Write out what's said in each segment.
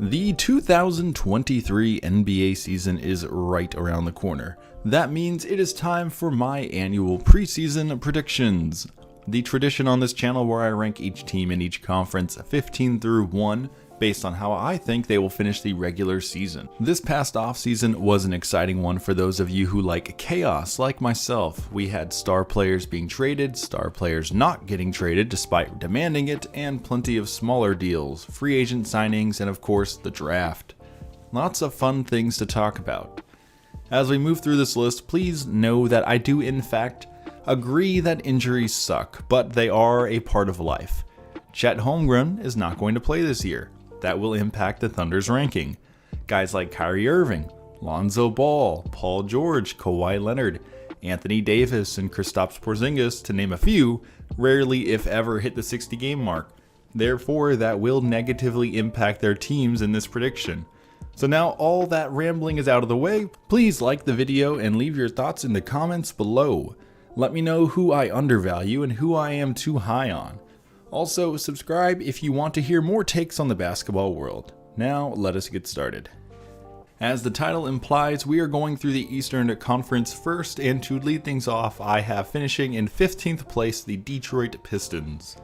The 2023 NBA season is right around the corner. That means it is time for my annual preseason predictions. The tradition on this channel where I rank each team in each conference 15 through 1 based on how I think they will finish the regular season. This past offseason was an exciting one for those of you who like chaos like myself. We had star players being traded, star players not getting traded despite demanding it, and plenty of smaller deals, free agent signings, and of course the draft. Lots of fun things to talk about. As we move through this list, please know that I do in fact agree that injuries suck, but they are a part of life. Chet Holmgren is not going to play this year. That will impact the Thunder's ranking. Guys like Kyrie Irving, Lonzo Ball, Paul George, Kawhi Leonard, Anthony Davis, and Kristaps Porzingis, to name a few, rarely if ever hit the 60-game mark. Therefore, that will negatively impact their teams in this prediction. So now all that rambling is out of the way, please like the video and leave your thoughts in the comments below. Let me know who I undervalue and who I am too high on. Also, subscribe if you want to hear more takes on the basketball world. Now, let us get started. As the title implies, we are going through the Eastern Conference first, and to lead things off, I have finishing in 15th place the Detroit Pistons.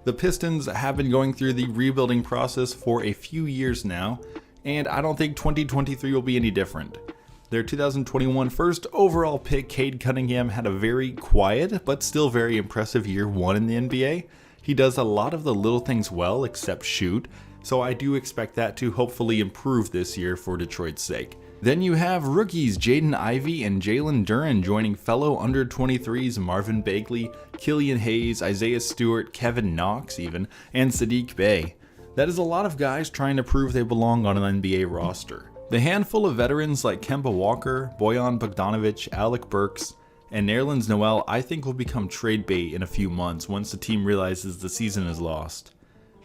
The Pistons have been going through the rebuilding process for a few years now, and I don't think 2023 will be any different. Their 2021 first overall pick, Cade Cunningham, had a very quiet but still very impressive year one in the NBA. He does a lot of the little things well except shoot, so I do expect that to hopefully improve this year for Detroit's sake. Then you have rookies Jaden Ivey and Jalen Duren joining fellow under-23s Marvin Bagley, Killian Hayes, Isaiah Stewart, Kevin Knox even, and Saddiq Bey. That is a lot of guys trying to prove they belong on an NBA roster. The handful of veterans like Kemba Walker, Bojan Bogdanovic, Alec Burks, and Nerlens Noel I think will become trade bait in a few months once the team realizes the season is lost.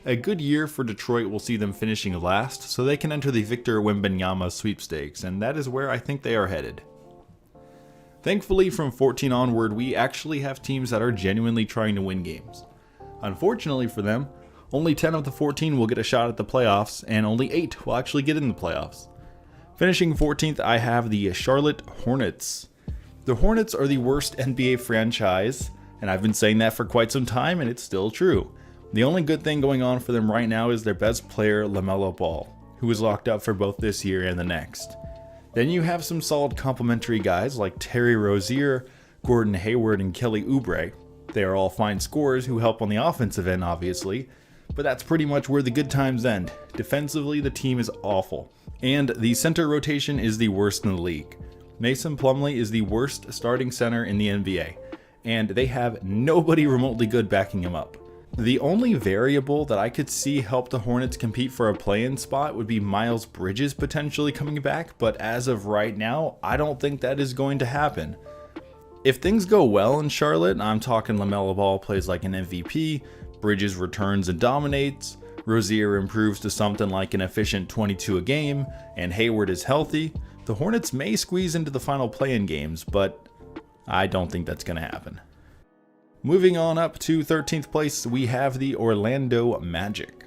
A good year for Detroit will see them finishing last so they can enter the Victor Wembanyama sweepstakes, and that is where I think they are headed. Thankfully, from 14 onward, we actually have teams that are genuinely trying to win games. Unfortunately for them, only 10 of the 14 will get a shot at the playoffs, and only 8 will actually get in the playoffs. Finishing 14th, I have the Charlotte Hornets. The Hornets are the worst NBA franchise, and I've been saying that for quite some time, and it's still true. The only good thing going on for them right now is their best player, LaMelo Ball, who is locked up for both this year and the next. Then you have some solid complementary guys like Terry Rozier, Gordon Hayward, and Kelly Oubre. They are all fine scorers who help on the offensive end, obviously, but that's pretty much where the good times end. Defensively, the team is awful, and the center rotation is the worst in the league. Mason Plumlee is the worst starting center in the NBA, and they have nobody remotely good backing him up. The only variable that I could see help the Hornets compete for a play-in spot would be Miles Bridges potentially coming back, but as of right now, I don't think that is going to happen. If things go well in Charlotte, I'm talking LaMelo Ball plays like an MVP, Bridges returns and dominates, Rozier improves to something like an efficient 22 a game, and Hayward is healthy, the Hornets may squeeze into the final play-in games, but I don't think that's going to happen. Moving on up to 13th place, we have the Orlando Magic.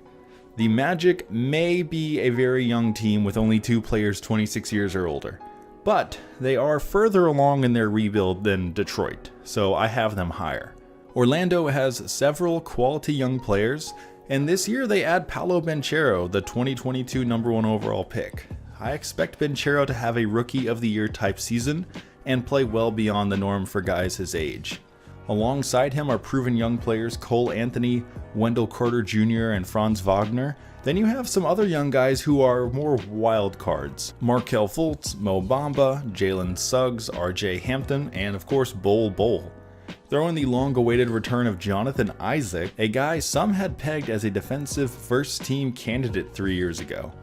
The Magic may be a very young team with only 2 players 26 years or older, but they are further along in their rebuild than Detroit, so I have them higher. Orlando has several quality young players, and this year they add Paolo Banchero, the 2022 number 1 overall pick. I expect Banchero to have a Rookie of the Year type season and play well beyond the norm for guys his age. Alongside him are proven young players Cole Anthony, Wendell Carter Jr., and Franz Wagner. Then you have some other young guys who are more wild cards. Markelle Fultz, Mo Bamba, Jalen Suggs, RJ Hampton, and of course Bol Bol. Throw in the long-awaited return of Jonathan Isaac, a guy some had pegged as a defensive first-team candidate 3 years ago.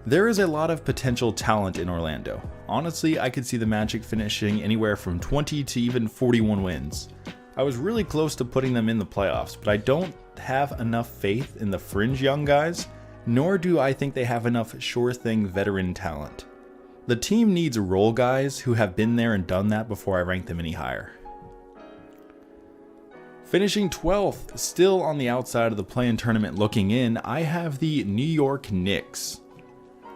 There is a lot of potential talent in Orlando. Honestly, I could see the Magic finishing anywhere from 20 to even 41 wins. I was really close to putting them in the playoffs, but I don't have enough faith in the fringe young guys, nor do I think they have enough sure-thing veteran talent. The team needs role guys who have been there and done that before I rank them any higher. Finishing 12th, still on the outside of the play-in tournament looking in, I have the New York Knicks.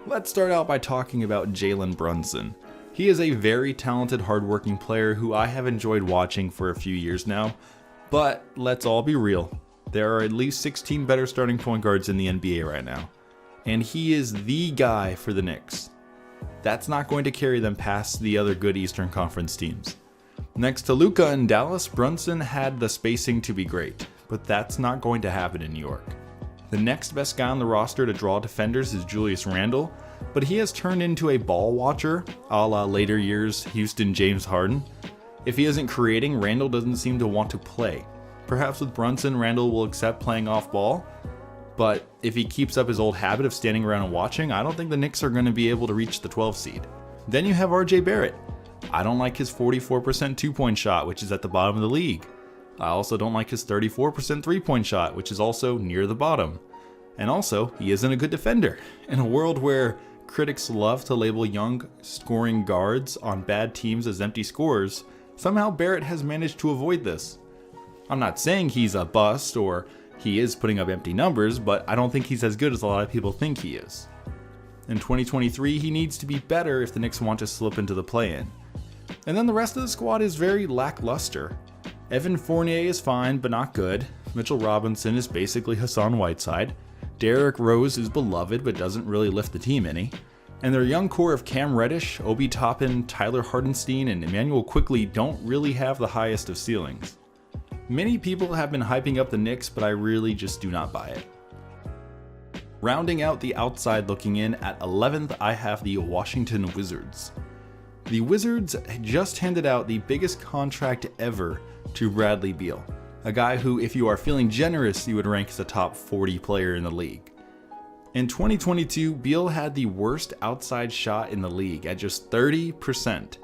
Let's start out by talking about Jalen Brunson. He is a very talented, hardworking player who I have enjoyed watching for a few years now, but let's all be real. There are at least 16 better starting point guards in the NBA right now, and he is the guy for the Knicks. That's not going to carry them past the other good Eastern Conference teams. Next to Luka in Dallas, Brunson had the spacing to be great, but that's not going to happen in New York. The next best guy on the roster to draw defenders is Julius Randle, but he has turned into a ball watcher, a la later years Houston James Harden. If he isn't creating, Randle doesn't seem to want to play. Perhaps with Brunson, Randle will accept playing off ball, but if he keeps up his old habit of standing around and watching, I don't think the Knicks are going to be able to reach the 12 seed. Then you have RJ Barrett. I don't like his 44% two-point shot, which is at the bottom of the league. I also don't like his 34% three-point shot, which is also near the bottom. And also, he isn't a good defender. In a world where critics love to label young scoring guards on bad teams as empty scorers, somehow Barrett has managed to avoid this. I'm not saying he's a bust or he is putting up empty numbers, but I don't think he's as good as a lot of people think he is. In 2023, he needs to be better if the Knicks want to slip into the play-in. And then the rest of the squad is very lackluster. Evan Fournier is fine, but not good. Mitchell Robinson is basically Hassan Whiteside. Derrick Rose is beloved, but doesn't really lift the team any. And their young core of Cam Reddish, Obi Toppin, Tyler Hardenstein, and Emmanuel Quickley don't really have the highest of ceilings. Many people have been hyping up the Knicks, but I really just do not buy it. Rounding out the outside looking in, at 11th I have the Washington Wizards. The Wizards just handed out the biggest contract ever to Bradley Beal, a guy who, if you are feeling generous, you would rank as a top 40 player in the league. In 2022, Beal had the worst outside shot in the league at just 30%.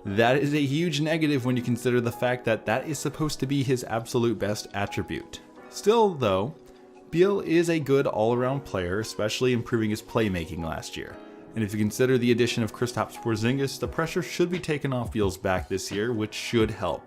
That is a huge negative when you consider the fact that that is supposed to be his absolute best attribute. Still though, Beal is a good all-around player, especially improving his playmaking last year. And if you consider the addition of Kristaps Porzingis, the pressure should be taken off Beal's back this year, which should help.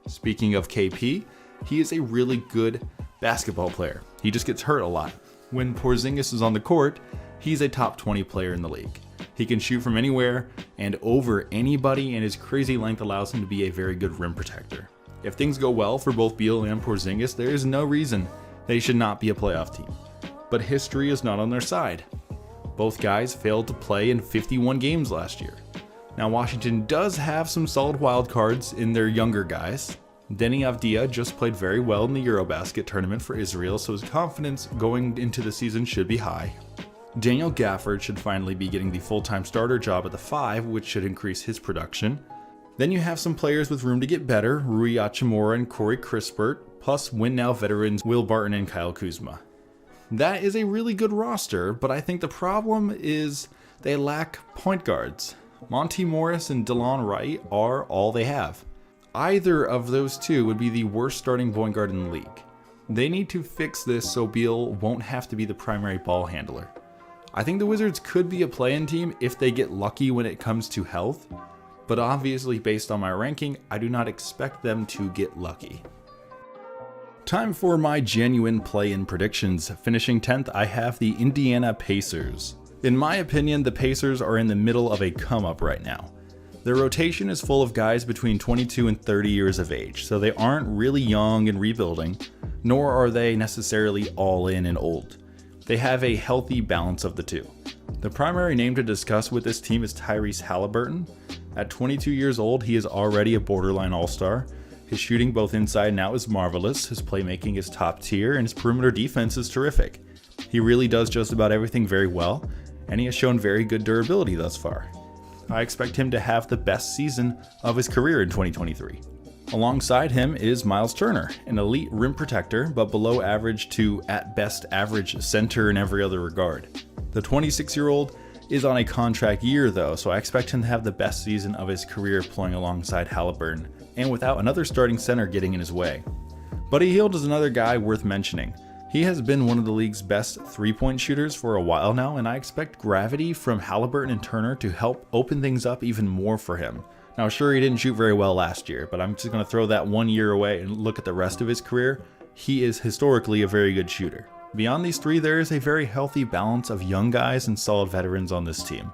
Speaking of KP, he is a really good basketball player. He just gets hurt a lot. When Porzingis is on the court, he's a top 20 player in the league. He can shoot from anywhere and over anybody, and his crazy length allows him to be a very good rim protector. If things go well for both Beal and Porzingis, there is no reason they should not be a playoff team. But history is not on their side. Both guys failed to play in 51 games last year. Now Washington does have some solid wild cards in their younger guys. Deni Avdija just played very well in the Eurobasket tournament for Israel, so his confidence going into the season should be high. Daniel Gafford should finally be getting the full-time starter job at the 5, which should increase his production. Then you have some players with room to get better, Rui Hachimura and Corey Crispert, plus win-now veterans Will Barton and Kyle Kuzma. That is a really good roster, but I think the problem is they lack point guards. Monty Morris and DeLon Wright are all they have. Either of those two would be the worst starting point guard in the league. They need to fix this so Beal won't have to be the primary ball handler. I think the Wizards could be a play-in team if they get lucky when it comes to health, but obviously based on my ranking, I do not expect them to get lucky. Time for my genuine play-in predictions. Finishing 10th, I have the Indiana Pacers. In my opinion, the Pacers are in the middle of a come-up right now. Their rotation is full of guys between 22 and 30 years of age, so they aren't really young and rebuilding, nor are they necessarily all in and old. They have a healthy balance of the two. The primary name to discuss with this team is Tyrese Halliburton. At 22 years old, he is already a borderline all-star. His shooting both inside and out is marvelous, his playmaking is top tier, and his perimeter defense is terrific. He really does just about everything very well, and he has shown very good durability thus far. I expect him to have the best season of his career in 2023. Alongside him is Miles Turner, an elite rim protector, but below average to at best average center in every other regard. The 26-year-old is on a contract year though, so I expect him to have the best season of his career playing alongside Halliburton, and without another starting center getting in his way. Buddy Hield is another guy worth mentioning. He has been one of the league's best three-point shooters for a while now, and I expect gravity from Halliburton and Turner to help open things up even more for him. Now sure, he didn't shoot very well last year, but I'm just going to throw that 1 year away and look at the rest of his career. He is historically a very good shooter. Beyond these three, there is a very healthy balance of young guys and solid veterans on this team.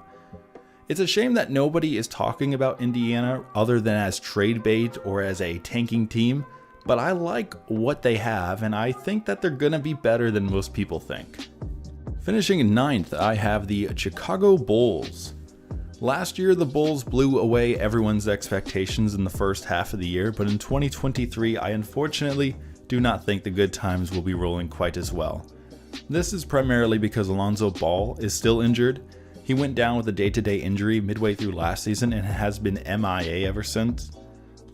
It's a shame that nobody is talking about Indiana other than as trade bait or as a tanking team, but I like what they have, and I think that they're going to be better than most people think. Finishing in 9th, I have the Chicago Bulls. Last year, the Bulls blew away everyone's expectations in the first half of the year, but in 2023, I unfortunately do not think the good times will be rolling quite as well. This is primarily because Alonzo Ball is still injured. He went down with a day-to-day injury midway through last season and has been MIA ever since.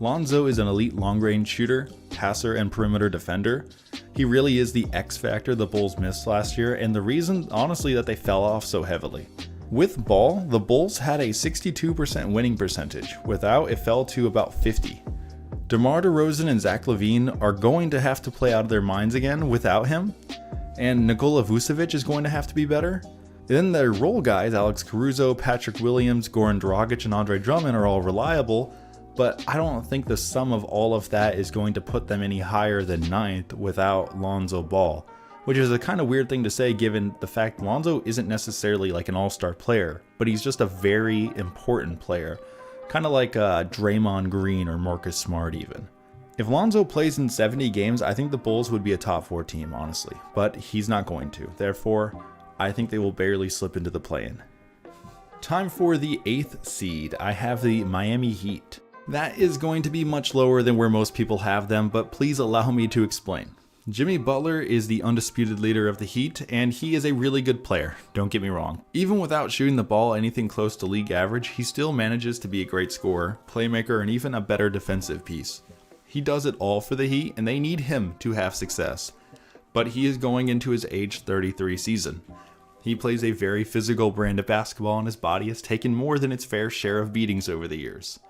Lonzo is an elite long-range shooter, passer, and perimeter defender. He really is the X factor the Bulls missed last year, and the reason, honestly, that they fell off so heavily. With Ball, the Bulls had a 62% winning percentage. Without, it fell to about 50%. DeMar DeRozan and Zach LaVine are going to have to play out of their minds again without him, and Nikola Vucevic is going to have to be better. Then their role guys, Alex Caruso, Patrick Williams, Goran Dragic, and Andre Drummond are all reliable, but I don't think the sum of all of that is going to put them any higher than 9th without Lonzo Ball, which is a kind of weird thing to say given the fact Lonzo isn't necessarily like an all-star player, but he's just a very important player. Kind of like Draymond Green or Marcus Smart even. If Lonzo plays in 70 games, I think the Bulls would be a top 4 team, honestly. But he's not going to. Therefore, I think they will barely slip into the play-in. Time for the 8th seed. I have the Miami Heat. That is going to be much lower than where most people have them, but please allow me to explain. Jimmy Butler is the undisputed leader of the Heat, and he is a really good player, don't get me wrong. Even without shooting the ball anything close to league average, he still manages to be a great scorer, playmaker, and even a better defensive piece. He does it all for the Heat, and they need him to have success. But he is going into his age 33 season. He plays a very physical brand of basketball, and his body has taken more than its fair share of beatings over the years.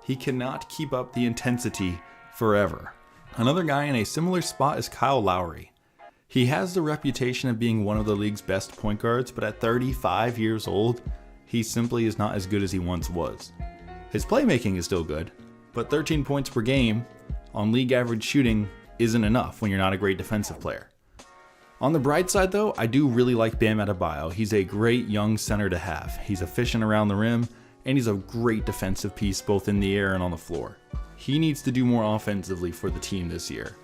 He cannot keep up the intensity forever. Another guy in a similar spot is Kyle Lowry. He has the reputation of being one of the league's best point guards, but at 35 years old, he simply is not as good as he once was. His playmaking is still good, but 13 points per game on league average shooting isn't enough when you're not a great defensive player. On the bright side though, I do really like Bam Adebayo. He's a great young center to have. He's efficient around the rim, and he's a great defensive piece both in the air and on the floor. He needs to do more offensively for the team this year.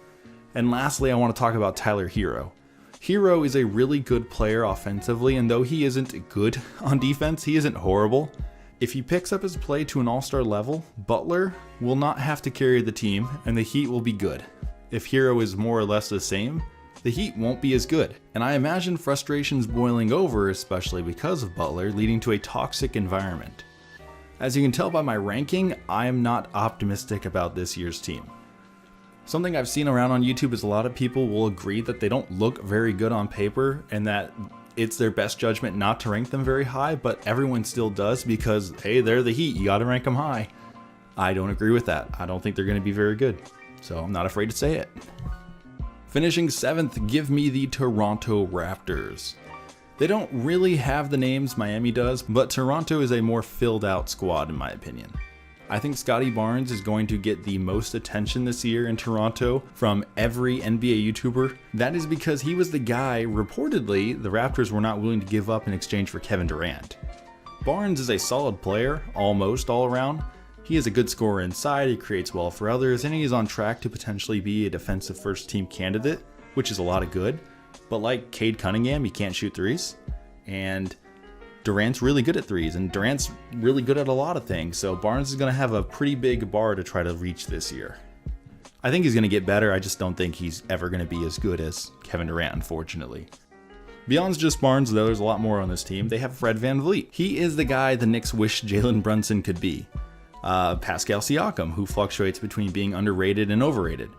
And lastly, I want to talk about Tyler Hero. Hero is a really good player offensively, and though he isn't good on defense, he isn't horrible. If he picks up his play to an all-star level, Butler will not have to carry the team, and the Heat will be good. If Hero is more or less the same, the Heat won't be as good. And I imagine frustrations boiling over, especially because of Butler, leading to a toxic environment. As you can tell by my ranking, I am not optimistic about this year's team. Something I've seen around on YouTube is a lot of people will agree that they don't look very good on paper and that it's their best judgment not to rank them very high, but everyone still does because, hey, they're the Heat, you gotta rank them high. I don't agree with that. I don't think they're gonna be very good, so I'm not afraid to say it. Finishing 7th, give me the Toronto Raptors. They don't really have the names Miami does, but Toronto is a more filled out squad in my opinion. I think Scotty Barnes is going to get the most attention this year in Toronto from every NBA YouTuber. That is because he was the guy, reportedly, the Raptors were not willing to give up in exchange for Kevin Durant. Barnes is a solid player, almost all around. He is a good scorer inside, he creates well for others, and he is on track to potentially be a defensive first team candidate, which is a lot of good. But like Cade Cunningham, he can't shoot threes, and Durant's really good at threes, and Durant's really good at a lot of things, so Barnes is going to have a pretty big bar to try to reach this year. I think he's going to get better, I just don't think he's ever going to be as good as Kevin Durant, unfortunately. Beyond just Barnes, though, there's a lot more on this team. They have Fred VanVleet. He is the guy the Knicks wish Jalen Brunson could be. Pascal Siakam, who fluctuates between being underrated and overrated.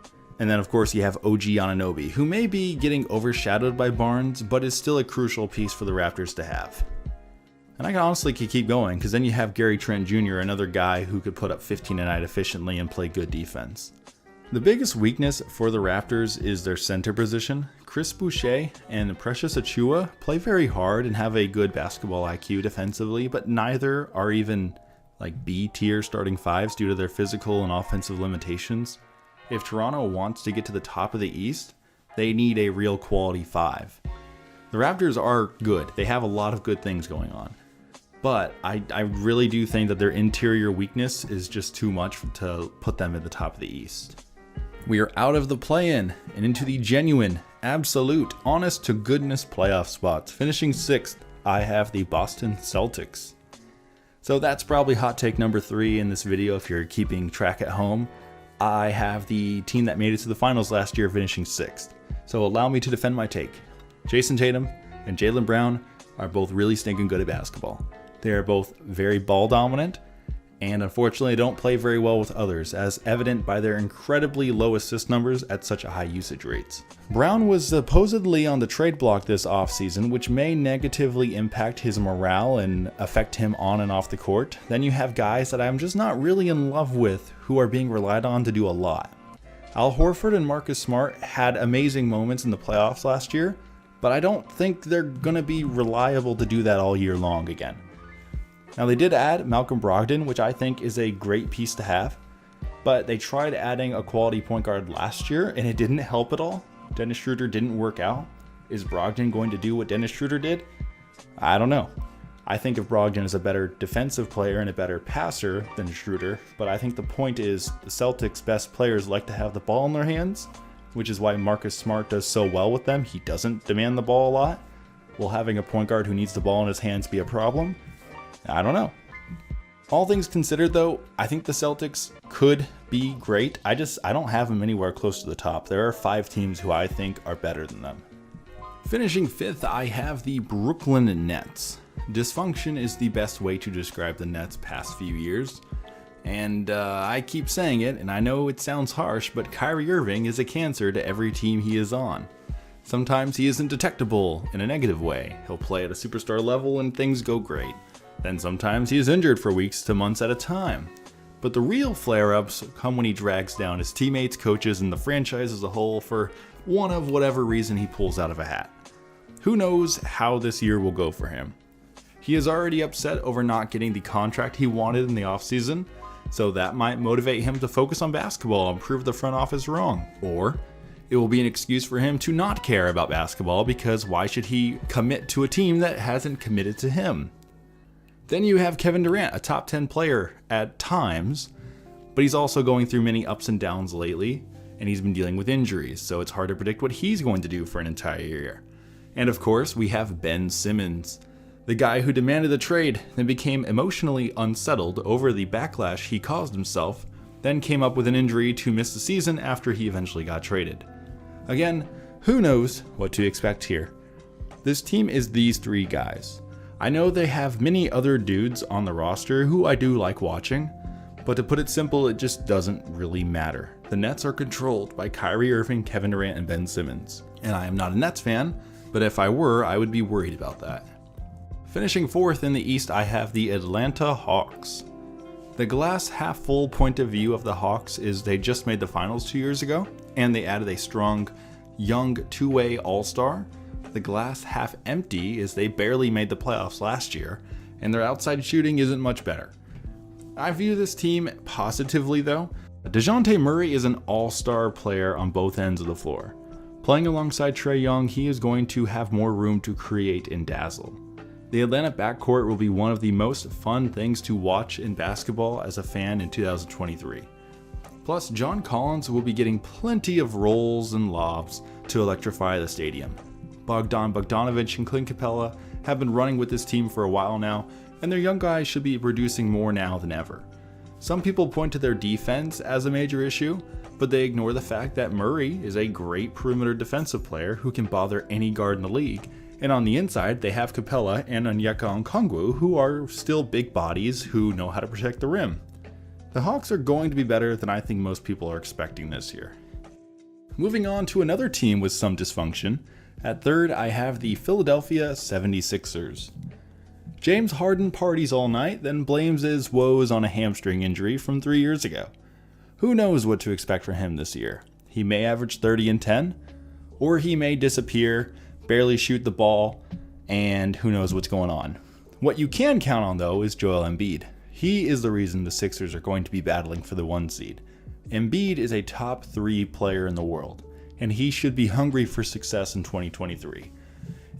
And then, of course, you have OG Anunoby, who may be getting overshadowed by Barnes, but is still a crucial piece for the Raptors to have. And I honestly could keep going, because then you have Gary Trent Jr., another guy who could put up 15 a night efficiently and play good defense. The biggest weakness for the Raptors is their center position. Chris Boucher and Precious Achiuwa play very hard and have a good basketball IQ defensively, but neither are even like B-tier starting fives due to their physical and offensive limitations. If Toronto wants to get to the top of the East, They need a real quality 5. The Raptors are good. They have a lot of good things going on. But I really do think that their interior weakness is just too much to put them at the top of the East. We are out of the play-in and into the genuine, absolute, honest to goodness playoff spots. Finishing 6th, I have the Boston Celtics. So that's probably hot take number 3 in this video if you're keeping track at home. I have the team that made it to the finals last year finishing 6th. So allow me to defend my take. Jason Tatum and Jaylen Brown are both really stinking good at basketball. They are both very ball dominant, and unfortunately don't play very well with others, as evident by their incredibly low assist numbers at such high usage rates. Brown was supposedly on the trade block this offseason, which may negatively impact his morale and affect him on and off the court. Then you have guys that I'm just not really in love with who are being relied on to do a lot. Al Horford and Marcus Smart had amazing moments in the playoffs last year, but I don't think they're going to be reliable to do that all year long again. Now they did add Malcolm Brogdon, which I think is a great piece to have, but they tried adding a quality point guard last year and it didn't help at all. Dennis Schroeder didn't work out. Is Brogdon going to do what Dennis Schroeder did? I don't know. I think if Brogdon is a better defensive player and a better passer than Schroeder, but I think the point is the Celtics' best players like to have the ball in their hands, which is why Marcus Smart does so well with them. He doesn't demand the ball a lot. Will having a point guard who needs the ball in his hands be a problem? I don't know. All things considered though, I think the Celtics could be great. I don't have them anywhere close to the top. There are 5 teams who I think are better than them. Finishing 5th, I have the Brooklyn Nets. Dysfunction is the best way to describe the Nets past few years. And I keep saying it, and I know it sounds harsh, but Kyrie Irving is a cancer to every team he is on. Sometimes he isn't detectable in a negative way. He'll play at a superstar level and things go great. Then sometimes he is injured for weeks to months at a time. But the real flare-ups come when he drags down his teammates, coaches, and the franchise as a whole for one of whatever reason he pulls out of a hat. Who knows how this year will go for him? He is already upset over not getting the contract he wanted in the offseason, so that might motivate him to focus on basketball and prove the front office wrong. Or it will be an excuse for him to not care about basketball because why should he commit to a team that hasn't committed to him? Then you have Kevin Durant, a top 10 player at times, but he's also going through many ups and downs lately, and he's been dealing with injuries, so it's hard to predict what he's going to do for an entire year. And of course, we have Ben Simmons, the guy who demanded the trade, then became emotionally unsettled over the backlash he caused himself, then came up with an injury to miss the season after he eventually got traded. Again, who knows what to expect here. This team is these 3 guys. I know they have many other dudes on the roster who I do like watching, but to put it simple, it just doesn't really matter. The Nets are controlled by Kyrie Irving, Kevin Durant, and Ben Simmons. And I am not a Nets fan, but if I were, I would be worried about that. Finishing 4th in the East, I have the Atlanta Hawks. The glass half full point of view of the Hawks is they just made the finals 2 years ago, and they added a strong, young two-way all-star. The glass half empty is they barely made the playoffs last year, and their outside shooting isn't much better. I view this team positively though. DeJounte Murray is an all-star player on both ends of the floor. Playing alongside Trae Young, he is going to have more room to create and dazzle. The Atlanta backcourt will be one of the most fun things to watch in basketball as a fan in 2023. Plus, John Collins will be getting plenty of rolls and lobs to electrify the stadium. Bogdan Bogdanovic and Clint Capella have been running with this team for a while now, and their young guys should be producing more now than ever. Some people point to their defense as a major issue, but they ignore the fact that Murray is a great perimeter defensive player who can bother any guard in the league, and on the inside they have Capella and Onyeka Okongwu who are still big bodies who know how to protect the rim. The Hawks are going to be better than I think most people are expecting this year. Moving on to another team with some dysfunction. At 3rd, I have the Philadelphia 76ers. James Harden parties all night, then blames his woes on a hamstring injury from 3 years ago. Who knows what to expect from him this year? He may average 30 and 10, or he may disappear, barely shoot the ball, and who knows what's going on. What you can count on though is Joel Embiid. He is the reason the Sixers are going to be battling for the 1 seed. Embiid is a top 3 player in the world. and he should be hungry for success in 2023.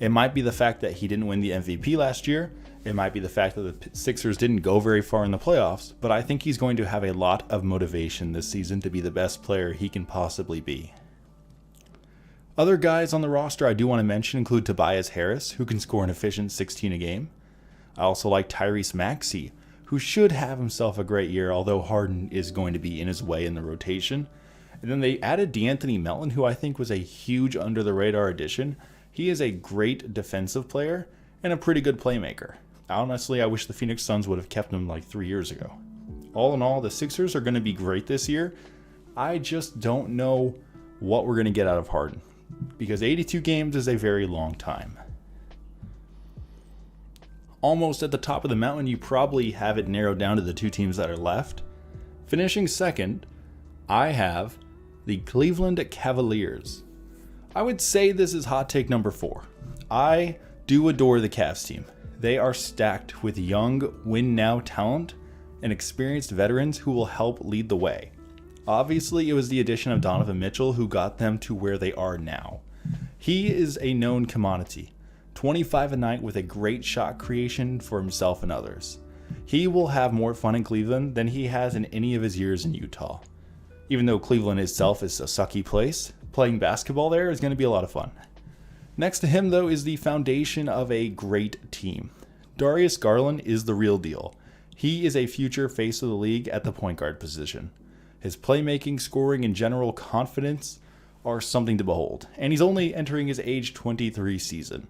It might be the fact that he didn't win the MVP last year. It might be the fact that the Sixers didn't go very far in the playoffs, but I think he's going to have a lot of motivation this season to be the best player he can possibly be. Other guys on the roster I do want to mention include Tobias Harris, who can score an efficient 16 a game. I also like Tyrese Maxey, who should have himself a great year, although Harden is going to be in his way in the rotation. And then they added DeAnthony Melton, who I think was a huge under-the-radar addition. He is a great defensive player and a pretty good playmaker. Honestly, I wish the Phoenix Suns would have kept him like 3 years ago. All in all, the Sixers are going to be great this year. I just don't know what we're going to get out of Harden, because 82 games is a very long time. Almost at the top of the mountain, you probably have it narrowed down to the two teams that are left. Finishing second, I have the Cleveland Cavaliers. I would say this is hot take number 4. I do adore the Cavs team. They are stacked with young, win-now talent and experienced veterans who will help lead the way. Obviously, it was the addition of Donovan Mitchell who got them to where they are now. He is a known commodity, 25 a night with a great shot creation for himself and others. He will have more fun in Cleveland than he has in any of his years in Utah. Even though Cleveland itself is a sucky place, playing basketball there is going to be a lot of fun. Next to him, though, is the foundation of a great team. Darius Garland is the real deal. He is a future face of the league at the point guard position. His playmaking, scoring, and general confidence are something to behold, and he's only entering his age 23 season.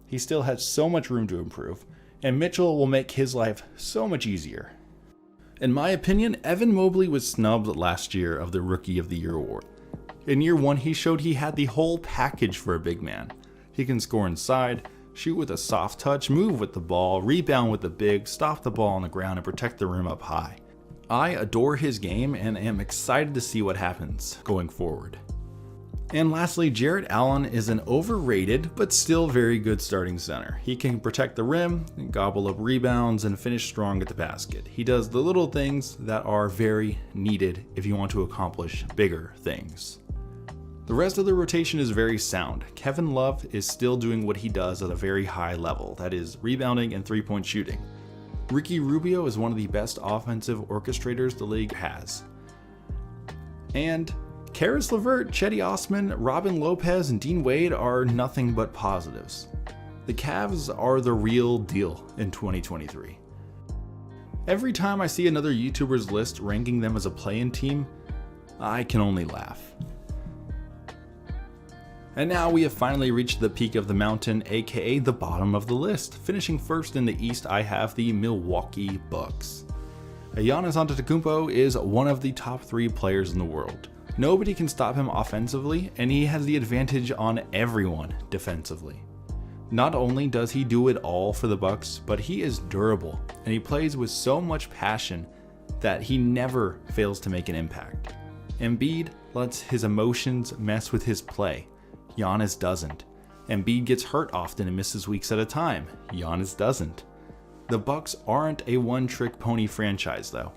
He still has so much room to improve, and Mitchell will make his life so much easier. In my opinion, Evan Mobley was snubbed last year of the Rookie of the Year award. In year 1, he showed he had the whole package for a big man. He can score inside, shoot with a soft touch, move with the ball, rebound with the big, stop the ball on the ground, and protect the rim up high. I adore his game and am excited to see what happens going forward. And lastly, Jarrett Allen is an overrated but still very good starting center. He can protect the rim, gobble up rebounds, and finish strong at the basket. He does the little things that are very needed if you want to accomplish bigger things. The rest of the rotation is very sound. Kevin Love is still doing what he does at a very high level, that is rebounding and three-point shooting. Ricky Rubio is one of the best offensive orchestrators the league has. And Karis LeVert, Cedi Osman, Robin Lopez, and Dean Wade are nothing but positives. The Cavs are the real deal in 2023. Every time I see another YouTuber's list ranking them as a play-in team, I can only laugh. And now we have finally reached the peak of the mountain, aka the bottom of the list. Finishing first in the East, I have the Milwaukee Bucks. Giannis Antetokounmpo is one of the top 3 players in the world. Nobody can stop him offensively, and he has the advantage on everyone defensively. Not only does he do it all for the Bucks, but he is durable, and he plays with so much passion that he never fails to make an impact. Embiid lets his emotions mess with his play. Giannis doesn't. Embiid gets hurt often and misses weeks at a time. Giannis doesn't. The Bucks aren't a one-trick pony franchise, though.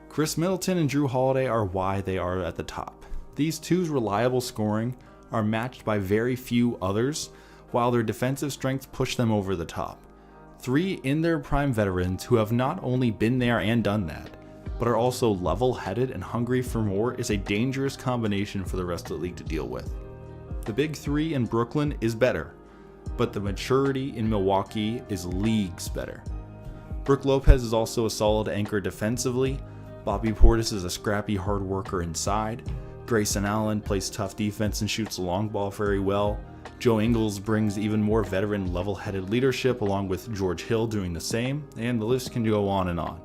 Chris Middleton and Drew Holiday are why they are at the top. These two's reliable scoring are matched by very few others, while their defensive strengths push them over the top. 3 in their prime veterans who have not only been there and done that, but are also level-headed and hungry for more is a dangerous combination for the rest of the league to deal with. The big 3 in Brooklyn is better, but the maturity in Milwaukee is leagues better. Brook Lopez is also a solid anchor defensively. Bobby Portis is a scrappy hard worker inside. Grayson Allen plays tough defense and shoots the long ball very well. Joe Ingles brings even more veteran level-headed leadership along with George Hill doing the same, and the list can go on and on.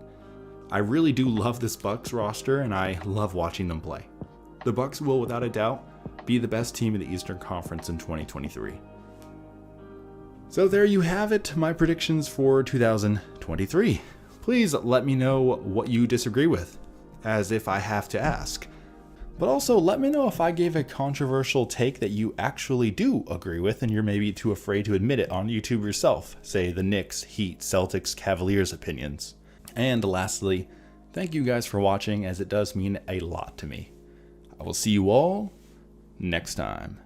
I really do love this Bucks roster, and I love watching them play. The Bucks will without a doubt be the best team in the Eastern Conference in 2023. So there you have it, my predictions for 2023. Please let me know what you disagree with, as if I have to ask. But also let me know if I gave a controversial take that you actually do agree with and you're maybe too afraid to admit it on YouTube yourself, say the Knicks, Heat, Celtics, Cavaliers opinions. And lastly, thank you guys for watching, as it does mean a lot to me. I will see you all next time.